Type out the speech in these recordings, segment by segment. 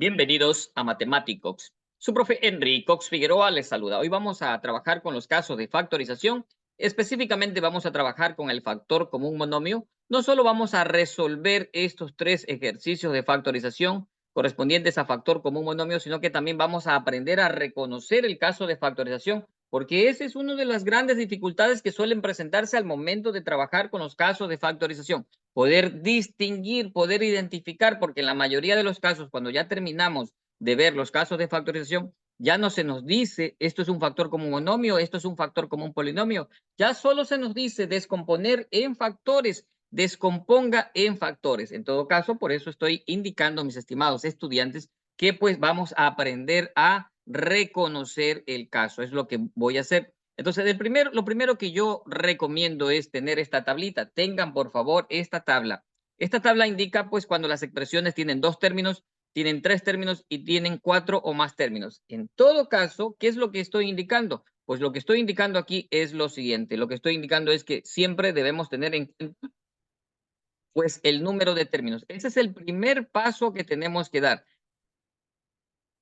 Bienvenidos a Matemáticos. Su profe Henry Cox Figueroa les saluda. Hoy vamos a trabajar con los casos de factorización. Específicamente vamos a trabajar con el factor común monomio. No solo vamos a resolver estos tres ejercicios de factorización correspondientes a factor común monomio, sino que también vamos a aprender a reconocer el caso de factorización, porque esa es una de las grandes dificultades que suelen presentarse al momento de trabajar con los casos de factorización. Poder distinguir, poder identificar, porque en la mayoría de los casos, cuando ya terminamos de ver los casos de factorización, ya no se nos dice esto es un factor común monomio, esto es un factor común polinomio, ya solo se nos dice descomponer en factores, descomponga en factores. En todo caso, por eso estoy indicando, mis estimados estudiantes, que pues vamos a aprender a reconocer el caso, es lo que voy a hacer. Entonces, lo primero que yo recomiendo es tener esta tablita. Tengan, por favor, esta tabla. Esta tabla indica, pues, cuando las expresiones tienen dos términos, tienen tres términos y tienen cuatro o más términos. En todo caso, ¿qué es lo que estoy indicando? Pues lo que estoy indicando aquí es lo siguiente. Lo que estoy indicando es que siempre debemos tener en cuenta, pues, el número de términos. Ese es el primer paso que tenemos que dar.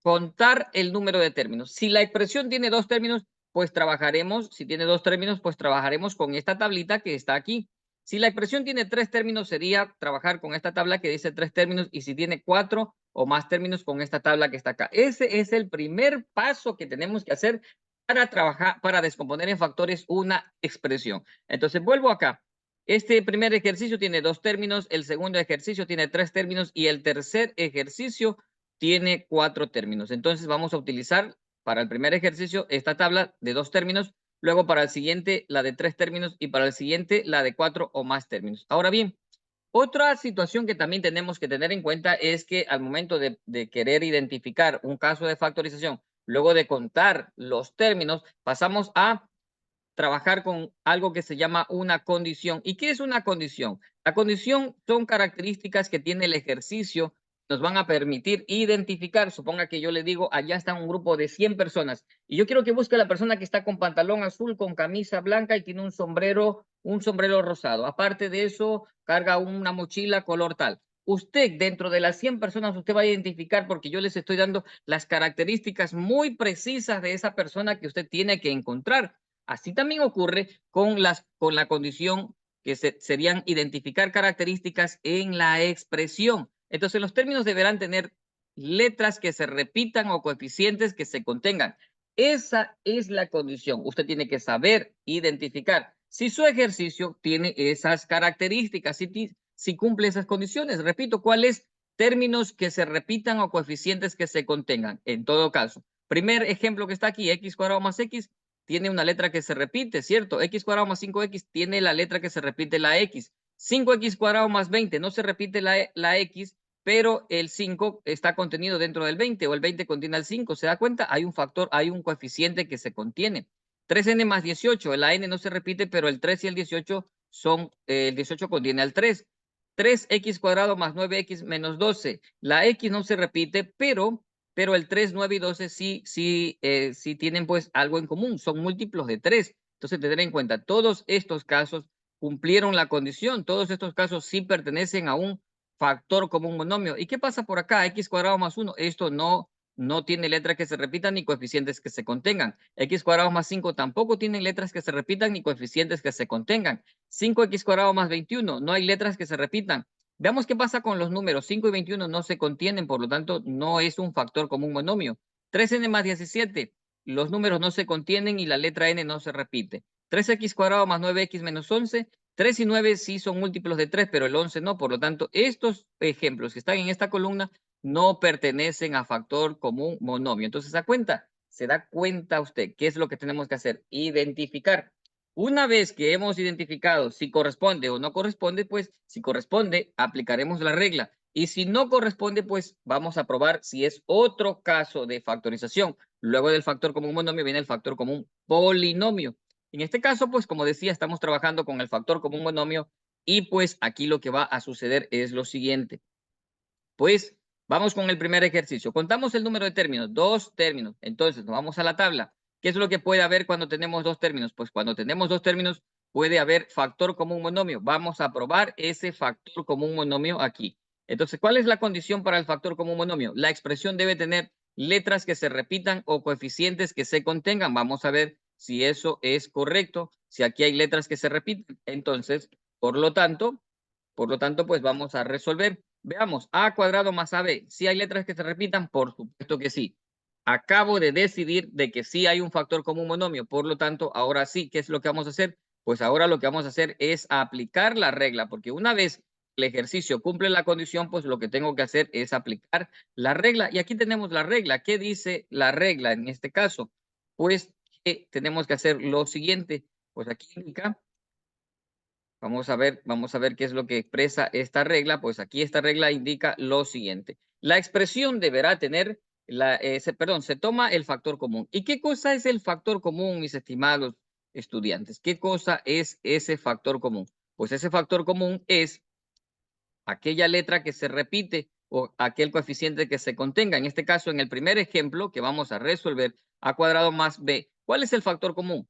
Contar el número de términos. Si la expresión tiene dos términos, pues trabajaremos, si tiene dos términos, pues trabajaremos con esta tablita que está aquí. Si la expresión tiene tres términos, sería trabajar con esta tabla que dice tres términos, y si tiene cuatro o más términos, con esta tabla que está acá. Ese es el primer paso que tenemos que hacer para trabajar, para descomponer en factores una expresión. Entonces, vuelvo acá. Este primer ejercicio tiene dos términos, el segundo ejercicio tiene tres términos y el tercer ejercicio tiene cuatro términos. Entonces vamos a utilizar para el primer ejercicio esta tabla de dos términos, luego para el siguiente la de tres términos y para el siguiente la de cuatro o más términos. Ahora bien, otra situación que también tenemos que tener en cuenta es que al momento de querer identificar un caso de factorización, luego de contar los términos, pasamos a trabajar con algo que se llama una condición. ¿Y qué es una condición? La condición son características que tiene el ejercicio, nos van a permitir identificar. Suponga que yo le digo, allá está un grupo de 100 personas y yo quiero que busque a la persona que está con pantalón azul, con camisa blanca y tiene un sombrero rosado. Aparte de eso, carga una mochila color tal. Usted, dentro de las 100 personas, usted va a identificar, porque yo les estoy dando las características muy precisas de esa persona que usted tiene que encontrar. Así también ocurre con la condición que serían identificar características en la expresión. Entonces, los términos deberán tener letras que se repitan o coeficientes que se contengan. Esa es la condición. Usted tiene que saber identificar si su ejercicio tiene esas características, si cumple esas condiciones. Repito, ¿cuáles? Términos que se repitan o coeficientes que se contengan. En todo caso, primer ejemplo que está aquí, x cuadrado más x, tiene una letra que se repite, ¿cierto? X cuadrado más 5x tiene la letra que se repite, la x. 5x cuadrado más 20 no se repite la x, pero el 5 está contenido dentro del 20 o el 20 contiene al 5. ¿Se da cuenta? Hay un factor, hay un coeficiente que se contiene. 3n más 18, la n no se repite, pero el 3 y el 18 son, el 18 contiene al 3. 3x cuadrado más 9x menos 12. La x no se repite, pero el 3, 9 y 12 sí tienen pues algo en común, son múltiplos de 3. Entonces, tener en cuenta, todos estos casos cumplieron la condición, todos estos casos sí pertenecen a un factor común monomio. ¿Y qué pasa por acá? X cuadrado más 1, esto no tiene letras que se repitan ni coeficientes que se contengan. X cuadrado más 5 tampoco tienen letras que se repitan ni coeficientes que se contengan. 5x cuadrado más 21, no hay letras que se repitan. Veamos qué pasa con los números. 5 y 21 no se contienen, por lo tanto, no es un factor común monomio. 3n más 17, los números no se contienen y la letra n no se repite. 3x cuadrado más 9x menos 11, 3 y 9 sí son múltiplos de 3, pero el 11 no. Por lo tanto, estos ejemplos que están en esta columna no pertenecen a factor común monomio. Entonces, se da cuenta usted qué es lo que tenemos que hacer. Identificar. Una vez que hemos identificado si corresponde o no corresponde, pues si corresponde, aplicaremos la regla. Y si no corresponde, pues vamos a probar si es otro caso de factorización. Luego del factor común monomio viene el factor común polinomio. En este caso, pues como decía, estamos trabajando con el factor común monomio y pues aquí lo que va a suceder es lo siguiente. Pues vamos con el primer ejercicio. Contamos el número de términos, dos términos. Entonces nos vamos a la tabla. ¿Qué es lo que puede haber cuando tenemos dos términos? Pues cuando tenemos dos términos puede haber factor común monomio. Vamos a probar ese factor común monomio aquí. Entonces, ¿cuál es la condición para el factor común monomio? La expresión debe tener letras que se repitan o coeficientes que se contengan. Vamos a ver si eso es correcto. Si aquí hay letras que se repiten, entonces, por lo tanto, pues vamos a resolver. Veamos, a cuadrado más ab. ¿Si hay letras que se repitan? Por supuesto que sí. Acabo de decidir de que sí hay un factor común monomio. Por lo tanto, ahora sí, ¿qué es lo que vamos a hacer? Pues ahora lo que vamos a hacer es aplicar la regla, porque una vez el ejercicio cumple la condición, pues lo que tengo que hacer es aplicar la regla. Y aquí tenemos la regla. ¿Qué dice la regla en este caso? Pues que tenemos que hacer lo siguiente. Pues aquí indica, vamos a ver qué es lo que expresa esta regla. Pues aquí esta regla indica lo siguiente. La expresión deberá tener, se toma el factor común. ¿Y qué cosa es el factor común, mis estimados estudiantes? ¿Qué cosa es ese factor común? Pues ese factor común es aquella letra que se repite o aquel coeficiente que se contenga. En este caso, en el primer ejemplo que vamos a resolver, a cuadrado más b. ¿Cuál es el factor común?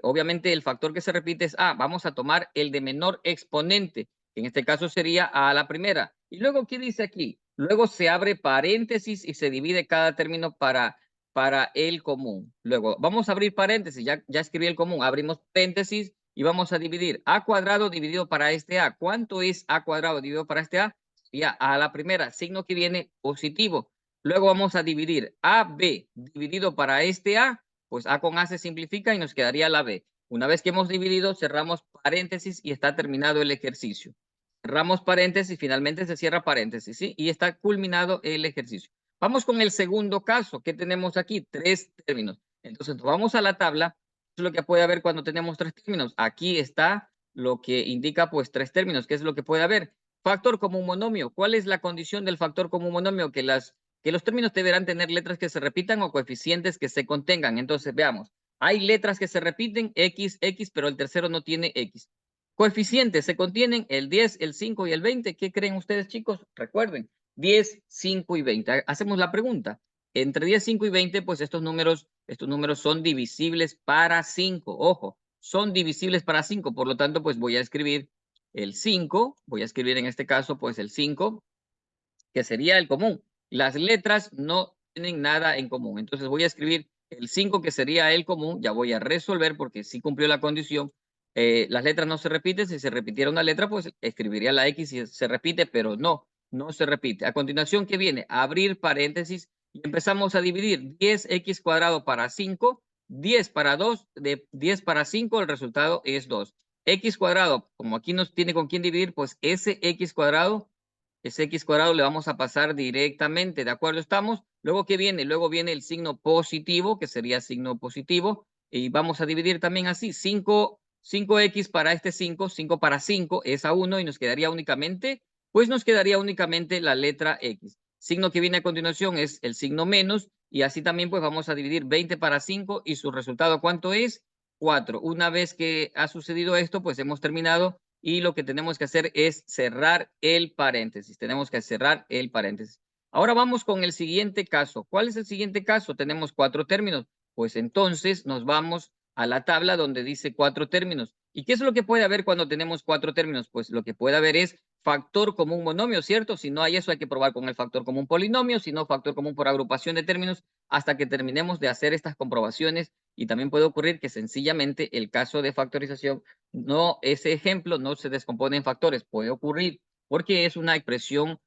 Obviamente, el factor que se repite es a. Vamos a tomar el de menor exponente, que en este caso sería a la primera. Y luego, ¿qué dice aquí? Luego se abre paréntesis y se divide cada término para el común. Luego, vamos a abrir paréntesis, ya escribí el común, abrimos paréntesis y vamos a dividir a cuadrado dividido para este a. ¿Cuánto es a cuadrado dividido para este a? Sería a la primera, signo que viene positivo. Luego vamos a dividir ab dividido para este a, pues a con a se simplifica y nos quedaría la b. Una vez que hemos dividido, cerramos paréntesis y está terminado el ejercicio. Cerramos paréntesis, finalmente se cierra paréntesis, ¿sí? Y está culminado el ejercicio. Vamos con el segundo caso. ¿Qué tenemos aquí? 3 términos. Entonces, nos vamos a la tabla. Es lo que puede haber cuando tenemos 3 términos. Aquí está lo que indica pues 3 términos. ¿Qué es lo que puede haber? Factor común monomio. ¿Cuál es la condición del factor común monomio? Que los términos deberán tener letras que se repitan o coeficientes que se contengan. Entonces, veamos. Hay letras que se repiten, X, X, pero el tercero no tiene X. Coeficientes se contienen el 10, el 5 y el 20. ¿Qué creen ustedes, chicos? Recuerden, 10, 5 y 20. Hacemos la pregunta. Entre 10, 5 y 20, pues estos números son divisibles para 5. Ojo, son divisibles para 5. Por lo tanto, pues voy a escribir el 5. Voy a escribir en este caso, pues el 5, que sería el común. Las letras no tienen nada en común. Entonces voy a escribir el 5, que sería el común. Ya voy a resolver porque sí cumplió la condición. Las letras no se repiten. Si se repitiera una letra, pues escribiría la X si se repite, pero no se repite. A continuación, ¿qué viene? Abrir paréntesis y empezamos a dividir 10x cuadrado para 5, 10 para 2, de 10 para 5, el resultado es 2. X cuadrado, como aquí no tiene con quién dividir, pues ese X cuadrado, ese X cuadrado le vamos a pasar directamente, ¿de acuerdo estamos? Luego, ¿qué viene? Luego viene el signo positivo, que sería signo positivo, y vamos a dividir también así, 5x para este 5, 5 para 5 es a 1 y nos quedaría únicamente, la letra X. Signo que viene a continuación es el signo menos y así también pues vamos a dividir 20 para 5 y su resultado ¿cuánto es? 4. Una vez que ha sucedido esto, pues hemos terminado y lo que tenemos que hacer es cerrar el paréntesis. Tenemos que cerrar el paréntesis. Ahora vamos con el siguiente caso. ¿Cuál es el siguiente caso? Tenemos 4 términos. Pues entonces nos vamos a la tabla donde dice 4 términos. ¿Y qué es lo que puede haber cuando tenemos 4 términos? Pues lo que puede haber es factor común monomio, ¿cierto? Si no hay eso, hay que probar con el factor común polinomio, si no, factor común por agrupación de términos, hasta que terminemos de hacer estas comprobaciones. Y también puede ocurrir que sencillamente el caso de factorización, ese ejemplo no se descompone en factores. Puede ocurrir porque es una expresión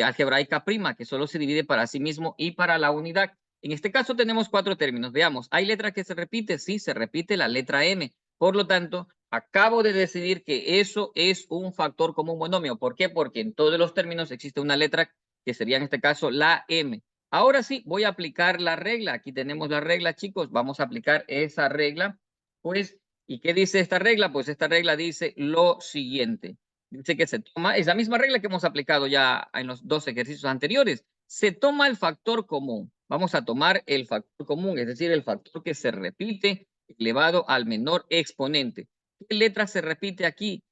algebraica prima que solo se divide para sí mismo y para la unidad. En este caso tenemos 4 términos. Veamos, ¿hay letra que se repite? Sí, se repite la letra M. Por lo tanto, acabo de decidir que eso es un factor común monomio. ¿Por qué? Porque en todos los términos existe una letra que sería en este caso la M. Ahora sí, voy a aplicar la regla. Aquí tenemos la regla, chicos. Vamos a aplicar esa regla. Pues, ¿y qué dice esta regla? Pues esta regla dice lo siguiente. Dice que se toma, es la misma regla que hemos aplicado ya en los 2 ejercicios anteriores. Se toma el factor común. Vamos a tomar el factor común, es decir, el factor que se repite elevado al menor exponente. ¿Qué letra se repite aquí?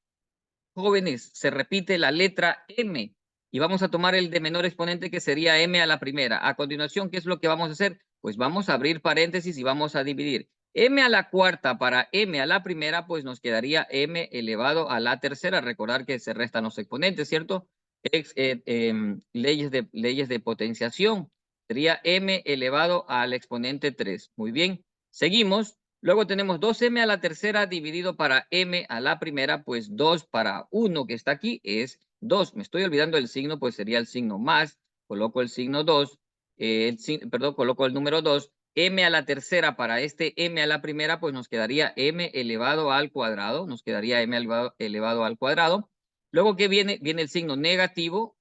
Jóvenes, se repite la letra M. Y vamos a tomar el de menor exponente, que sería M a la primera. A continuación, ¿qué es lo que vamos a hacer? Pues vamos a abrir paréntesis y vamos a dividir. M a la cuarta para M a la primera, pues nos quedaría M elevado a la tercera. Recordar que se restan los exponentes, ¿cierto? leyes de potenciación. Sería m elevado al exponente 3. Muy bien. Seguimos. Luego tenemos 2m a la tercera dividido para m a la primera, pues 2 para 1 que está aquí es 2. Me estoy olvidando del signo, pues sería el signo más. Coloco el signo 2. Perdón, coloco el número 2. M a la tercera para este m a la primera, pues nos quedaría m elevado al cuadrado. Nos quedaría m elevado al cuadrado. Luego, ¿qué viene? Viene el signo negativo.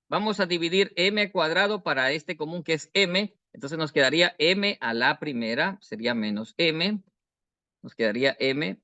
Vamos a dividir m cuadrado para este común que es m. Entonces nos quedaría m a la primera, sería menos m. Nos quedaría m.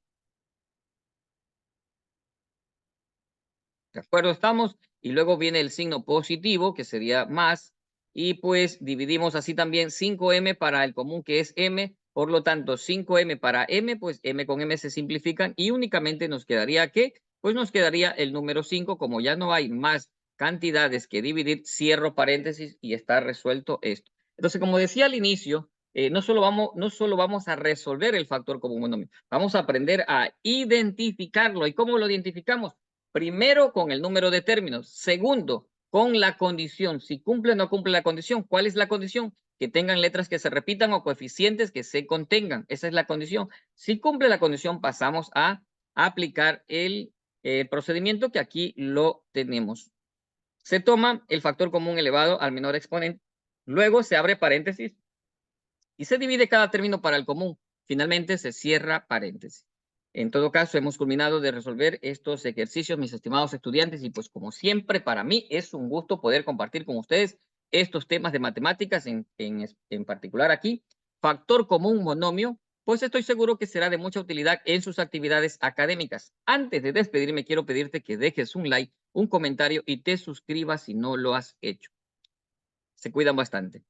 ¿De acuerdo? Estamos. Y luego viene el signo positivo, que sería más. Y pues dividimos así también 5m para el común que es m. Por lo tanto, 5m para m, pues m con m se simplifican y únicamente nos quedaría ¿qué? Pues nos quedaría el número 5. Como ya no hay más cantidades que dividir, cierro paréntesis y está resuelto esto. Entonces, como decía al inicio, no solo vamos a resolver el factor común monomio, vamos a aprender a identificarlo. ¿Y cómo lo identificamos? Primero, con el número de términos. Segundo, con la condición. Si cumple o no cumple la condición. ¿Cuál es la condición? Que tengan letras que se repitan o coeficientes que se contengan. Esa es la condición. Si cumple la condición, pasamos a aplicar el procedimiento que aquí lo tenemos. Se toma el factor común elevado al menor exponente. Luego se abre paréntesis y se divide cada término para el común. Finalmente se cierra paréntesis. En todo caso, hemos culminado de resolver estos ejercicios, mis estimados estudiantes, y pues como siempre, para mí es un gusto poder compartir con ustedes estos temas de matemáticas, en particular aquí, factor común monomio, pues estoy seguro que será de mucha utilidad en sus actividades académicas. Antes de despedirme, quiero pedirte que dejes un like, un comentario y te suscribas si no lo has hecho. Se cuidan bastante.